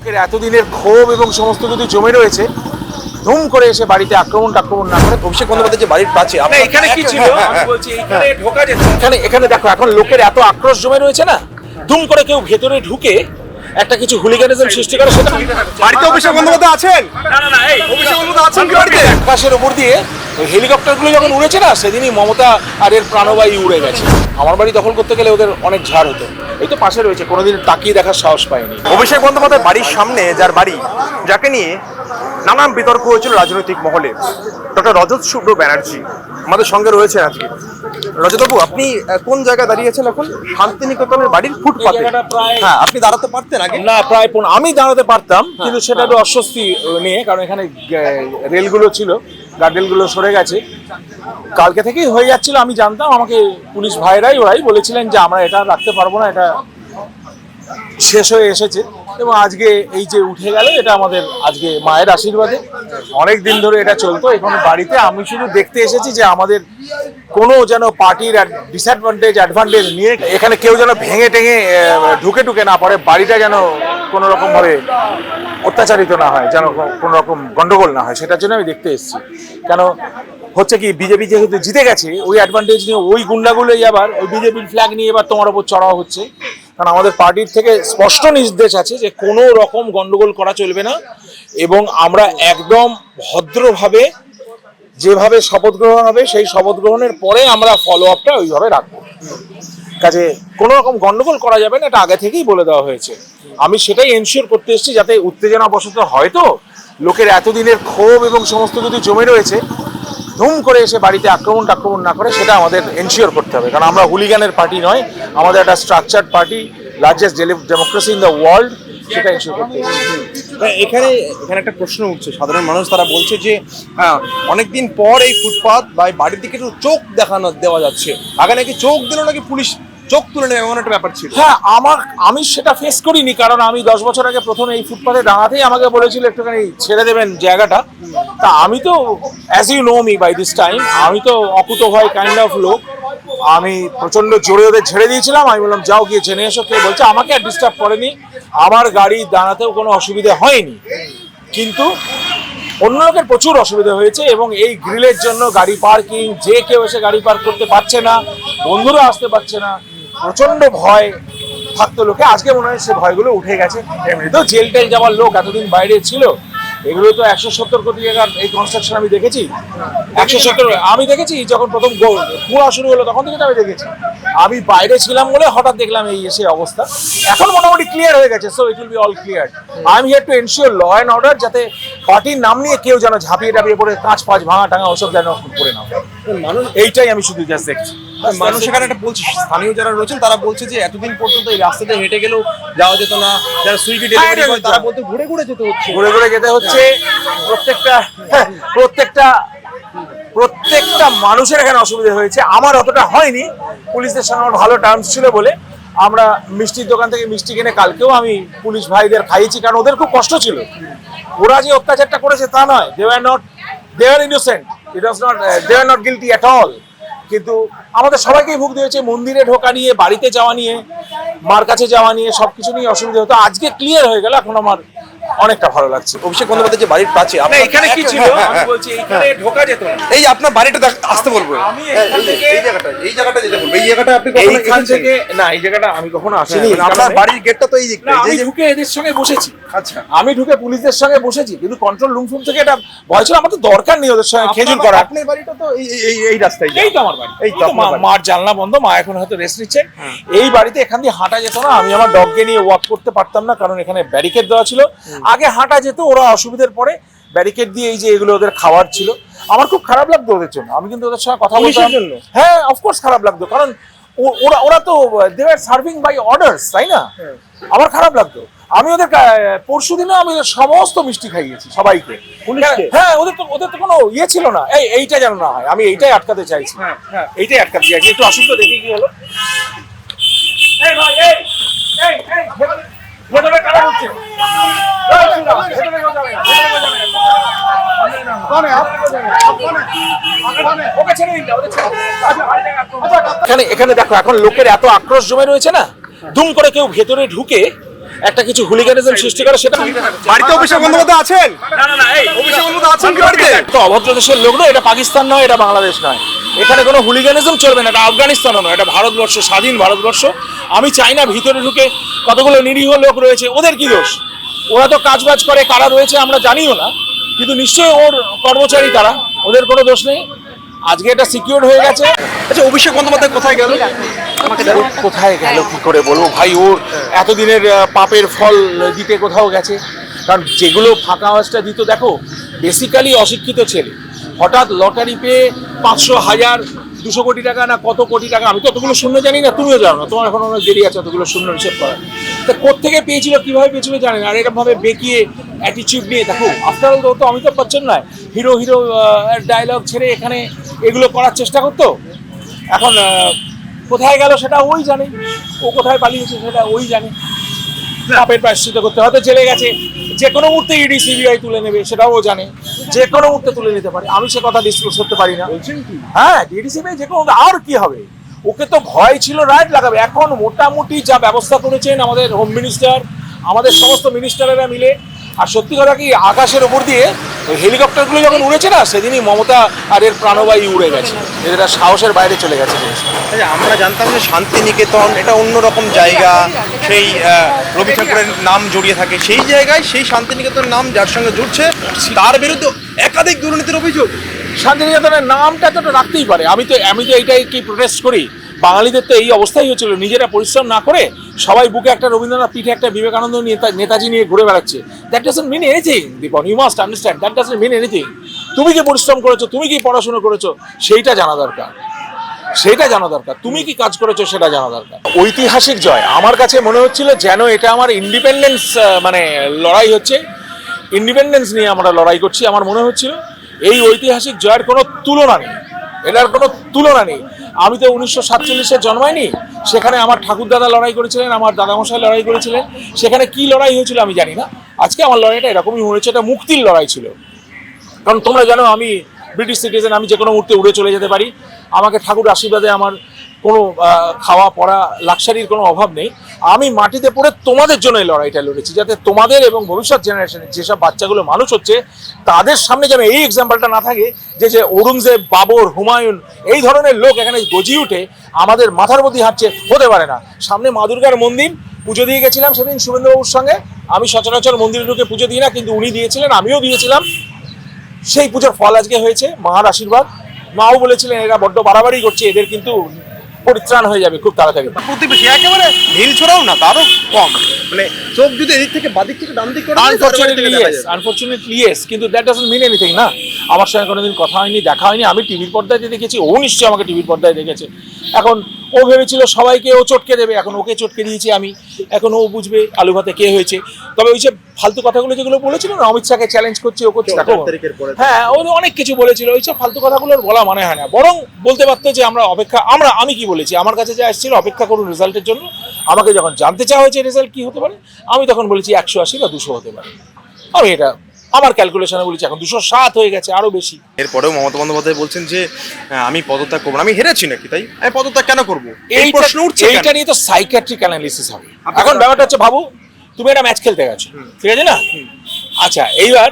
লোকের এতদিনের ক্ষোভ এবং সমস্ত কিছু জমে রয়েছে, ধুম করে এসে বাড়িতে আক্রমণ না করে অভিষেক বন্দ্যোপাধ্যায় যে বাড়ির পাচ্ছে এখানে কি ছিল আমি বলছি এখানে ঢোকা যেত এখানে দেখো এখন লোকের এত আক্রোশ জমে রয়েছে না, ধুম করে কেউ ভেতরে ঢুকে একটা কিছু হুলিগানিজম সৃষ্টি করে সেটা বাড়িতে অভিষেক বন্দ্যোপাধ্যায় আছেন? না এই অভিষেক বন্দ্যোপাধ্যায় আছেন কি বাড়িতে? আকাশের উপর দিয়ে হেলিকপ্টারগুলো যখন উড়েছে না সেদিনই মমতা আর এর প্রাণবায়ু উড়ে গেছে। আমার বাড়ি দখল করতে গেলে ওদের অনেক ঝাড় হতো, এই তো পাশে রয়েছে, কোনোদিন তাকিয়ে দেখার সাহস পায়নি। অভিষেক বন্দ্যোপাধ্যায় বাড়ির সামনে যার বাড়ি, যাকে নিয়ে নানান বিতর্ক হয়েছিল রাজনৈতিক মহলে, ডক্টর রজত শুভ্র ব্যানার্জি আমাদের সঙ্গে রয়েছে আজকে। রজতবাবু, আপনি কোন জায়গায় দাঁড়িয়েছেন এখন? শান্তিনিকেতনের বাড়ির ফুটপাতে। হ্যাঁ, আপনি দাঁড়াতে পারতেন আগে? না, প্রায় আমি দাঁড়াতে পারতাম, কিন্তু সেটা একটু অস্বস্তি নিয়ে, কারণ এখানে রেলগুলো ছিল, গার্ডরেলগুলো সরে গেছে, কালকে থেকেই হয়ে যাচ্ছিল। আমি জানতাম, আমাকে পুলিশ ওরাই বলেছিলেন যে আমরা এটা রাখতে পারবো না, এটা শেষ হয়ে এসেছে। এবং আজকে এই যে উঠে গেল, এটা আমাদের আজকে মায়ের আশীর্বাদে। অনেক দিন ধরে এটা চলতো। এখন বাড়িতে আমি শুধু দেখতে এসেছি যে আমাদের কোনো যেন পার্টির অ্যাডভান্টেজ নিয়ে এখানে কেউ যেন ভেঙে টেঙে ঢুকে না পড়ে, বাড়িটা যেন কোনো রকমভাবে অত্যাচারিত না হয়, যেন কোনো রকম গন্ডগোল না হয়, সেটার জন্য আমি দেখতে এসেছি। কেন হচ্ছে কি, বিজেপি যেহেতু জিতে গেছে, ওই অ্যাডভান্টেজ নিয়ে ওই গুন্ডাগুলোই আবার ওই বিজেপির ফ্ল্যাগ নিয়ে এবার তোমার ওপর চড়াও হচ্ছে। কারণ আমাদের পার্টির থেকে স্পষ্ট নির্দেশ আছে যে কোনো রকম গন্ডগোল করা চলবে না, এবং আমরা একদম ভদ্রভাবে যেভাবে শপথ গ্রহণ হবে সেই শপথ গ্রহণের পরে আমরা ফলো আপটা ওইভাবে রাখবো। কাজে কোনো রকম গন্ডগোল করা যাবে না, এটা আগে থেকেই বলে দেওয়া হয়েছে। আমি সেটাই এনশিওর করতে এসেছি, যাতে উত্তেজনা বশত হয়তো লোকের এতদিনের ক্ষোভ এবং সমস্ত কিছু জমে রয়েছে, ধুম করে এসে বাড়িতে আক্রমণ না করে সেটা আমাদের এনশিওর করতে হবে। কারণ আমরা হুলিগানের পার্টি নয়, আমাদের একটা structured party, largest democracy in the world, সেটা এনশিওর করতে এসেছি। এখানে একটা প্রশ্ন উঠছে, সাধারণ মানুষ তারা বলছে যে অনেকদিন পর এই ফুটপাত বা বাড়ির দিকে একটু চোখ দেওয়া যাচ্ছে, আগে নাকি চোখ দিল নাকি পুলিশ চোখ তুলে নেবে, এমন একটা ব্যাপার ছিল। হ্যাঁ, আমি সেটা ফেস করিনি, কারণ আমি 10 বছর আগে প্রথমে এই ফুটপাতে দাঁড়াতেই আমাকে বলেছিল একটুখানি ছেড়ে দেবেন জায়গাটা। তা আমি তো, as you know me by this time, আমি তো অকুতোভয় কাইন্ড অফ লোক। আমি প্রচন্ড জোরে ওদের ছেড়ে দিয়েছিলাম। আমি বললাম যাও গিয়ে জেনে এসো। কে বলছে, আমাকে আর ডিস্টার্ব করেনি, আমার গাড়ি দাঁড়াতেও কোনো অসুবিধা হয়নি, কিন্তু অন্য লোকের প্রচুর অসুবিধা হয়েছে। এবং এই গ্রিলের জন্য গাড়ি পার্কিং, যে কেউ এসে গাড়ি পার্ক করতে পারছে না, বন্ধুরা আসতে পারছে না, প্রচন্ড ভয় থাকতো লোকে। আজকে মনে হয় সে ভয়গুলো উঠে গেছে। এমনিতেও জেল টেল যাওয়ার লোক এতদিন বাইরে ছিল, এগুলো তো 170 কোটি টাকার এই কনস্ট্রাকশন আমি দেখেছি। 170 আমি দেখেছি যখন প্রথম কুয়া শুরু হলো, তখন থেকে আমি দেখেছি। আমি বাইরে ছিলাম বলে হঠাৎ দেখলাম এই এসে অবস্থা। এখন মোটামুটি ক্লিয়ার হয়ে গেছে, so it will be all clear. I am here to ensure law and order, যাতে পার্টির নাম নিয়ে কেউ যেন ঝাঁপিয়ে টাপিয়ে পড়ে কাঁচ ভাঙা টাঙা ওসব যেন করে না। মানুষ এইটাই আমি শুধু জাস্ট দেখছি। মানুষ এখানে একটা বলছে, স্থানীয় যারা রয়েছেন তারা বলছে যে এতদিন পর্যন্ত এই রাস্তাতে হেঁটে গেলেও যাওয়া যেত না, যারা সুইগি ডেলিভারি করে তারা বলতে ঘুরে যেতে হচ্ছে। প্রত্যেকটা মানুষের এখানে অসুবিধা হয়েছে। আমার অতটা হয়নি, পুলিশদের সঙ্গে আমার ভালো টার্মস ছিল বলে আমরা মিষ্টির দোকান থেকে মিষ্টি কিনে কালকেও আমি পুলিশ ভাইদের খাইয়েছি, কারণ ওদের খুব কষ্ট ছিল। ওরা যে অত্যাচারটা করেছে তা নয়, they were innocent, they were not guilty at all। কিন্তু আমাদের সবাইকেই ভুগতে হয়েছে, মন্দিরে ঢোকা নিয়ে, বাড়িতে যাওয়া নিয়ে, মার কাছে যাওয়া নিয়ে, সবকিছু নিয়ে অসুবিধা হতো। আজকে ক্লিয়ার হয়ে গেল, এখন আমার অনেকটা ভালো লাগছে। অভিষেক বন্দ্যোপাধ্যায় যে বাড়ির পাচ্ছে এখানে কি ছিল আমি বলছি এখানে ঢোকা যেত না। এই যে আপনার বাড়িটা আসতে বলবো, আমি এই জায়গাটা যেতে বলবো। এই জায়গাটা আপনি এইখান থেকে না, এই জায়গাটা আমি কখনো আসিনি। আপনার বাড়ির গেটটা তো এই দিকটা। আমি ঢুকে এদের সঙ্গে বসেছি। আচ্ছা, আমি ঢুকে পুলিশদের সঙ্গে বসেছি, কিন্তু কন্ট্রোল রুম থেকে এটা ভয় ছিল। আমার তো দরকার নেই ওদের সঙ্গে খেজুর করা। আপনার বাড়িটা তো এই রাস্তায়। এই তো আমার বাড়ি। এই তো মার জানলা বন্ধ, মা এখন হয়তো রেস্ট নিচ্ছেন। এই বাড়িতে এখান দিয়ে হাঁটা যেত না, আমি আমার ডগকে নিয়ে ওয়াক করতে পারতাম না, কারণ এখানে ব্যারিকেড দেওয়া ছিল। আগে হাঁটা যেত, ওরা অসুবিধার পরে ব্যারিকেড দিয়ে এই যে এগুলো ওদের খাওয়ার ছিল। আমার খুব খারাপ লাগতো ওদের জন্য, আমি কিন্তু ওদের সঙ্গে কথা বলতাম। হ্যাঁ, অফকোর্স খারাপ লাগতো, কারণ ওরা তো দে আর সার্ভিং বাই অর্ডার্স, তাই না? আমার খারাপ লাগতো। আমি ওদের পরশু দিনে আমি সমস্ত মিষ্টি খাইয়েছি সবাইকে। হ্যাঁ, ওদের তো কোনো ইয়ে ছিল না। এইটা যেন না হয়, আমি এইটাই আটকাতে চাইছি। এইটাই আটকাতে চাইছি। একটু আসুন তো, দেখি কি হলো। এখানে দেখো এখন লোকের এত আক্রোশ জমে রয়েছে না, ধুম করে কেউ ভেতরে ঢুকে একটা কিছু হুলিগানিজম সৃষ্টি করে সেটা বাড়িতে অভিষেক বন্দ্যোপাধ্যায় আছেন? না না না, এই অভিষেক বন্দ্যোপাধ্যায় আছেন কি বাড়িতে? তো অভদ্র দেশের লোক নয়, এটা পাকিস্তান নয়, এটা বাংলাদেশ নয়, এখানে কোনো হুলিগানিজম চলবে না, এটা আফগানিস্তানও নয়, এটা ভারতবর্ষ, স্বাধীন ভারতবর্ষ। আমি চাই না ভিতরে ঢুকে কতগুলো নিরীহ লোক রয়েছে, ওদের কি দোষ? ওরা তো কাজবাজ করে, কারা রয়েছে আমরা জানিও না, কিন্তু নিশ্চয়ই ওর কর্মচারী তারা, ওদের কোনো দোষ নেই। আজকে এটা সিকিউর হয়ে গেছে। আচ্ছা, অভিষেক বন্দ্যোপাধ্যায় কোথায় গেল? ওর কোথায় গেল কি করে বলবো ভাই, ওর এতদিনের পাপের ফল দিতে কোথাও গেছে। কারণ যেগুলো ফাঁকা আওয়াজটা দিত, দেখো বেসিক্যালি অশিক্ষিত ছেলে, হঠাৎ লটারি পেয়ে 500, 1000, 200 কোটি টাকা না কত কোটি টাকা, আমি তো অতগুলো শূন্য জানি না, তুমিও জানো না, তোমার এখন অনেক দেরি আছে অতগুলো শূন্য হিসেব করা। তা কোত্থেকে পেয়েছিল, কিভাবে পেয়েছিল জানি না, আর এরকম ভাবে বেঁকিয়ে অ্যাটিচিউড নিয়ে, দেখো আফটার অল তো অমিতাভ বচ্চন নয়, হিরো ডায়লগ ছেড়ে এখানে এগুলো করার চেষ্টা করতো। এখন কোথায় গেল সেটা ওই জানে, ও কোথায় পালিয়েছে সেটা ওই জানে। পাপের প্রায়শ্চিত্ত করতে হয়তো জেলে গেছে, যে কোনো মুহূর্তে ইডি সিবিআই তুলে নেবে সেটাও ও জানে, যে কোনো মুহূর্তে তুলে নিতে পারে, আমি সে কথা ডিসক্লোজ করতে পারি না। হ্যাঁ, ইডি সিবিআই যে কোনো, আর কি হবে, ওকে তো ভয় ছিল রাইট লাগাবে। এখন মোটামুটি যা ব্যবস্থা করেছেন আমাদের হোম মিনিস্টার, আমাদের সমস্ত মিনিস্টারেরা মিলে, আর সত্যি কথা কি আকাশের ওপর দিয়ে ওই হেলিকপ্টারগুলো যখন উড়েছে না, সেদিনই মমতা আর এর প্রাণবায়ু উড়ে গেছে, এরা সাহসের বাইরে চলে গেছে জিনিসটা। আচ্ছা, আমরা জানতাম যে শান্তিনিকেতন এটা অন্যরকম জায়গা, সেই রবি ঠাকুরের নাম জড়িয়ে থাকে, সেই জায়গায় সেই শান্তিনিকেতনের নাম যার সঙ্গে জুড়ছে তার বিরুদ্ধে একাধিক দুর্নীতির অভিযোগ। শান্তিনিকেতনের নামটা তো রাখতেই পারে। আমি তো এইটাই কি প্রোটেস্ট করি, বাঙালিদের তো এই অবস্থাই হয়েছিল, নিজেরা পরিশ্রম না করে সবাই বুকে একটা রবীন্দ্রনাথ, পিঠে একটা বিবেকানন্দ, নেতাজি নিয়ে ঘুরে বেড়াচ্ছে। That doesn't mean anything Dipan, you must understand, that doesn't mean anything. তুমি কি পরিশ্রম করেছো, তুমি কি পড়াশোনা করেছো, সেইটা জানা দরকার, সেইটা জানা দরকার, তুমি কি কাজ করেছো সেটা জানা দরকার। ঐতিহাসিক জয় আমার কাছে মনে হচ্ছিল যেন এটা আমার ইন্ডিপেন্ডেন্স, মানে লড়াই হচ্ছে, ইন্ডিপেন্ডেন্স নিয়ে আমরা লড়াই করছি। আমার মনে হচ্ছিল এই ঐতিহাসিক জয়ের কোনো তুলনা নেই, এটার কোনো তুলনা নেই। আমি তো 1947-এ জন্মাইনি, সেখানে আমার ঠাকুরদাদা লড়াই করেছিলেন, আমার দাদামশাই লড়াই করেছিলেন, সেখানে কি লড়াই হয়েছিল আমি জানি না। আজকে আমার লড়াইটা এরকমই হয়েছে, এটা মুক্তির লড়াই ছিল। কারণ তোমরা জানো আমি ব্রিটিশ সিটিজেন, আমি যে কোনো মুহূর্তে উড়ে চলে যেতে পারি, আমাকে ঠাকুর আশীর্বাদে আমার কোনো খাওয়া পড়া লাক্সারির কোনো অভাব নেই। আমি মাটিতে পড়ে তোমাদের জন্য এই লড়াইটা লড়েছি, যাতে তোমাদের এবং ভবিষ্যৎ জেনারেশনের যেসব বাচ্চাগুলো মানুষ হচ্ছে তাদের সামনে যেন এই এক্সাম্পলটা না থাকে যে ঔরঙ্গজেব, বাবর, হুমায়ুন এই ধরনের লোক এখানে গজিয়ে উঠে আমাদের মাথার মধ্যে হাঁটছে, হতে পারে না। সামনে মা দুর্গার মন্দির, পুজো দিয়ে গেছিলাম সেদিন শুভেন্দুবাবুর সঙ্গে। আমি সচরাচর মন্দিরে ঢুকে পুজো দিই না, কিন্তু উনি দিয়েছিলেন, আমিও দিয়েছিলাম। সেই পুজোর ফল আজকে হয়েছে, মার আশীর্বাদ। মাও বলেছিলেন এরা বড্ড বাড়াবাড়ি করছে, এদের কিন্তু পরিত্রাণ হয়ে যাবে খুব তাড়াতাড়ি। প্রতিবেশী একেবারে ঢিল ছোড়াও না, তারও কম, মানে চোখ যদি এদিক থেকে বাদিক থেকে ডান দিক করে আনফরচুনেটলি ইয়েস, কিন্তু দ্যাট ডাজন্ট মিন এনিথিং না। আমার সঙ্গে কোনোদিন কথা হয়নি, দেখা হয়নি, আমি টিভির পর্দায় দেখেছি, ও নিশ্চয়ই আমাকে টিভির পর্দায় দেখেছে। এখন ও ভেবেছিল সবাইকে ও চটকে দেবে, এখন ওকে চটকে দিয়েছি আমি, এখন ও বুঝবে আলু ভাতে কে হয়েছে। তবে ওই যে ফালতু কথাগুলো যেগুলো বলেছিল না, অমিত শাহকে চ্যালেঞ্জ করছে, ও করছে, দেখো হ্যাঁ ও অনেক কিছু বলেছিল, ওইসব ফালতু কথাগুলোর বলা মানে হয় না। বরং বলতে পারতো যে আমি কি বলেছি, আমার কাছে যা এসেছিল অপেক্ষা করুন রেজাল্টের জন্য। আমাকে যখন জানতে চাওয়া হয়েছে রেজাল্ট কি হতে পারে, আমি তখন বলেছি 180 বা 200 হতে পারে। আমি এটা আমার ক্যালকুলেশনে বলেছি, এখন 207 হয়ে গেছে, আরো বেশি। এরপরেও মমতা বন্দ্যোপাধ্যায় বলছেন যে আমি পদত্যাগ করবো না, আমি হেরেছি নাকি তাই আমি পদত্যাগ কেন করবো, এই প্রশ্ন উঠছে। এইটা নিয়ে তো সাইকিয়াট্রিক অ্যানালিসিস হবে। এখন ব্যাপারটা হচ্ছে, ভাবু তুমি একটা ম্যাচ খেলতে গেছো, ঠিক আছে না? আচ্ছা এইবার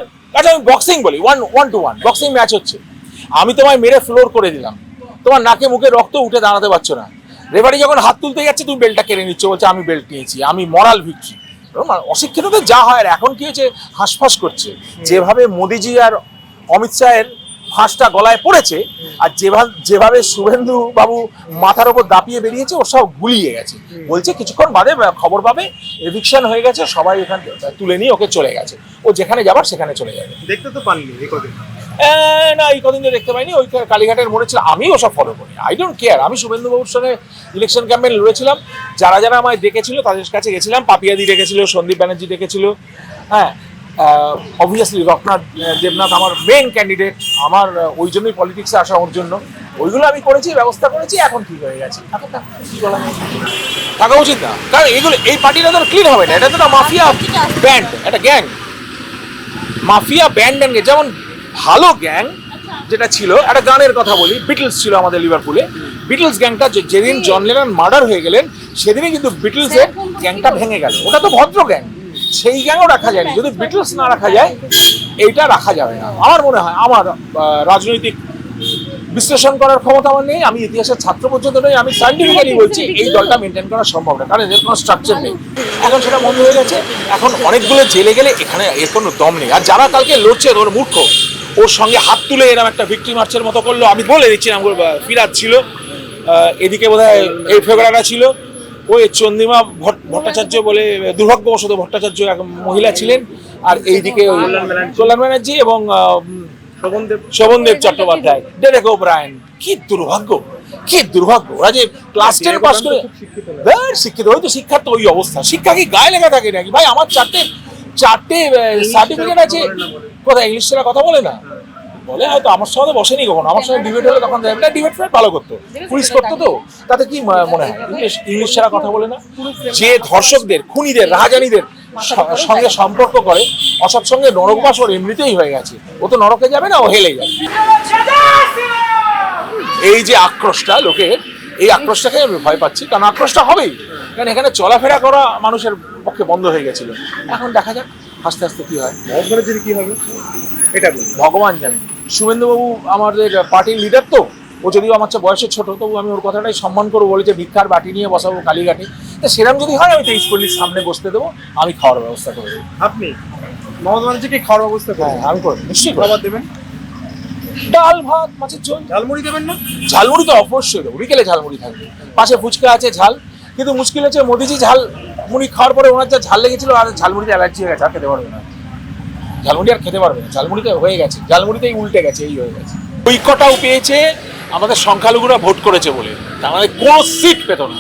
আমি বক্সিং বলি, 1-1 বক্সিং ম্যাচ হচ্ছে, আমি তোমায় মেরে ফ্লোর করে দিলাম, তোমার নাকে মুখে রক্ত, উঠে দাঁড়াতে পারছো না, রেফারি যখন হাত তুলতে যাচ্ছে তুমি বেল্টটা কেড়ে নিচ্ছ, বলছে আমি বেল্ট নিয়েছি, আমি মরাল ভিক্টরি। অশিক্ষিতদের যা হয়, আর এখন কি হয়েছে, হাঁসফাঁস করছে। যেভাবে মোদিজি আর অমিত শাহের ফাঁসটা গলায় পড়েছে, আর যেভাবে শুভেন্দু বাবু মাথার ওপর দাপিয়ে বেরিয়েছে, ওর সব গুলিয়ে গেছে। বলছে কিছুক্ষণ বাদে খবর পাবে, এভিকশন হয়ে গেছে, সবাই এখান তুলে নিয়ে ওকে চলে গেছে, ও যেখানে যাবার সেখানে চলে যাবে। দেখতে তো পাননি এই কদিন? না, এই কদিন তো দেখতে পাইনি, ওই কালীঘাটের মোড়ে ছিল, আমি ওসব ফলো করি, আই ডোন্ট কেয়ার। আমি শুভেন্দুবাবুর সঙ্গে ইলেকশন ক্যাম্পেইন লড়েছিলাম, যারা যারা আমায় ডেকেছিল তাদের কাছে গেছিলাম, পাপিয়াদি ডেকেছিল, সন্দীপ ব্যানার্জি ডেকেছিল, হ্যাঁ অবভিয়াসলি রঘুনাথ দেবনাথ আমার মেন ক্যান্ডিডেট, আমার ওই জন্যই পলিটিক্সে আসা, ওর জন্য ওইগুলো আমি করেছি, ব্যবস্থা করেছি, এখন ঠিক হয়ে গেছে, এখন কি বলা যায়, থাকা উচিত না। কারণ এই পার্টিটা তো ক্লিন হবে না, এটা তো মাফিয়া ব্যান্ড, একটা গ্যাং, মাফিয়া ব্যান্ড অ্যান্ড যেমন ভালো গ্যাং যেটা ছিল, একটা গানের কথা বলি, বিটলস ছিল আমাদের লিভারপুলে, বিটলস গ্যাংটা যেদিন জন লেনন মার্ডার হয়ে গেলেন সেদিনই কিন্তু বিটলসের গ্যাংটা ভেঙে গেল। ওটা তো ভদ্র গ্যাং, সেই গ্যাংও রাখা যায়নি, যদি বিটলস না রাখা যায় এইটা রাখা যাবে না আমার মনে হয়। আমার রাজনৈতিক বিশ্লেষণ করার ক্ষমতা আমার নেই, আমি ইতিহাসের ছাত্র পর্যন্ত নই, আমি সাইন্টিফিক্যালি বলছি এই দলটা মেনটেন করা সম্ভব না, কারণ এর কোনো স্ট্রাকচার নেই। এখন সেটা বন্ধ হয়ে গেছে, এখন অনেকগুলো জেলে গেলে এখানে এর কোনো দম নেই। আর যারা কালকে লড়ছে ওর মূর্খ, ওর সঙ্গে হাত তুলে এরকম একটা ভিক্টরি মার্চের মতো করলো। আমি বলে দিচ্ছিলাম ফিরাজ ছিল, এদিকে বোধহয় এই ফেব্রুয়ারিটা ছিল, ওই চন্দ্রিমা ভট্টাচার্য বলে দুর্ভাগ্যবশত ভট্টাচার্য এক মহিলা ছিলেন, আর এইদিকে কল্যাণ ব্যানার্জি এবং শোভনদেব চট্টোপাধ্যায়, ডেরেক ওব্রায়েন। কি দুর্ভাগ্য, কি দুর্ভাগ্য! ওরা যে ক্লাস 10 পাস করে শিক্ষিত, ওই তো শিক্ষার তো ওই অবস্থা। শিক্ষা কি গায়ে লেখা থাকে নাকি ভাই? আমার চারটে সার্টিফিকেট আছে। কোথায় ইংলিশ ছাড়া কথা বলে না? বলে হয়তো, আমার সঙ্গে বসেনি কখনো। আমার সঙ্গে ডিবেট হলে তখন ডিবেট ফ্রেন্ড ভালো করতো, পুলিশ করতো, তো তাতে কি মনে হয় ইংলিশ ছাড়া কথা বলে না? যে ধর্ষকদের, খুনিদের, রাহাজানিদের সঙ্গে সম্পর্ক করে, অসৎ সঙ্গে নরকবাস ওর এমনিতেই হয়ে গেছে। ও তো নরকে যাবে না, ও হেলে যাবে। এই যে আক্রোশটা লোকের, এই আক্রোশটাকে আমি ভয় পাচ্ছি, কারণ আক্রোশটা হবেই, কারণ এখানে চলাফেরা করা মানুষের পক্ষে বন্ধ হয়ে গেছিল। এখন দেখা যাক আস্তে আস্তে কি হয়, কি হবে এটা ভগবান জানে। শুভেন্দুবাবু আমাদের পার্টির লিডার, তো ও যদিও আমার চেয়ে বয়সে ছোট, তবু আমি ওর কথাটাই সম্মান করবো, বলে যে ভিক্ষার বাটি নিয়ে বসাবো কালীঘাটে। তো সেরকম যদি হয় আমি 23 পল্লীর সামনে বসতে দেবো, আমি খাওয়ার ব্যবস্থা করে দেবো। আপনি মমতা ব্যানার্জিকে খাওয়ার ব্যবস্থা হ্যাঁ, আমি করবো, নিশ্চয়ই খাবার দেবেন? ডাল ভাত মাছের ঝোল, ঝালমুড়ি দেবেন না? ঝালমুড়ি তো অবশ্যই দেবো, বিকেলে ঝালমুড়ি থাকবে, পাশে ফুচকা আছে, ঝাল। কিন্তু মুশকিল হচ্ছে মোদিজি ঝালমুড়ি খাওয়ার পরে ওনার যা ঝাল লেগেছিল, আর ঝালমুড়িতে অ্যালার্জি হয়ে গেছে, আর খেতে পারবে না। ঝালমুড়ি আর খেতে পারবে না, ঝালমুড়িতে হয়ে গেছে, ঝালমুড়িতেই উল্টে গেছে, এই হয়ে গেছে। ঐক্যটাও পেয়েছে আমাদের সংখ্যালঘুরা ভোট করেছে বলে, তার মানে কোনো সিট পেত না।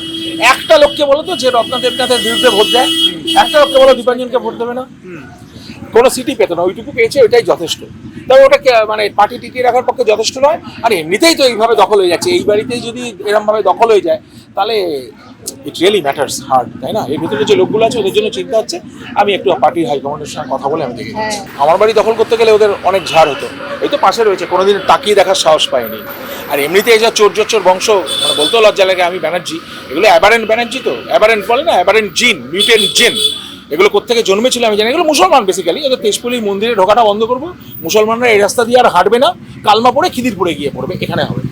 একটা লোককে বলো তো যে রত্না দেবনাথের বিরুদ্ধে ভোট দেয়, একটা লোককে বলো দীপাঞ্জনকে ভোট দেবে না, কোনো সিটই পেত না। ওইটুকু পেয়েছে, ওইটাই যথেষ্ট। তবে ওটা মানে পার্টি টিকিয়ে রাখার পক্ষে যথেষ্ট নয়। আর এমনিতেই তো এইভাবে দখল হয়ে যাচ্ছে, এই বাড়িতেই যদি এরমভাবে দখল হয়ে যায়, তাহলে ইট রিয়েলি ম্যাটার্স হার্ড, তাই না? এর ভিতরে যে লোকগুলো আছে ওদের জন্য চিন্তা হচ্ছে। আমি একটু পার্টির হাইকমান্ডের সঙ্গে কথা বলে আমি দেখে যাচ্ছি। আমার বাড়ি দখল করতে গেলে ওদের অনেক ঝাড় হতো, এই তো পাশে রয়েছে, কোনোদিন তাকিয়ে দেখার সাহস পায়নি। আর এমনিতে এই যা চোর বংশ, মানে বলতেও লজ্জা লাগে আমি ব্যানার্জি, এগুলো অ্যাবারেন্ট ব্যানার্জি, তো অ্যাবারেন্ট বলে না, অ্যাবারেন্ট জিন, মিউটেন্ট জিন। এগুলো কোত্থেকে জন্মেছিল আমি জানি, এগুলো মুসলমান বেসিক্যালি। এদের তেজপুলি মন্দিরে ঢোকাটা বন্ধ করবো, মুসলমানরা এই রাস্তা দিয়ে আর হাঁটবে না, কালমা পড়ে খিদিরপুরে গিয়ে পড়বে, এখানে হবে।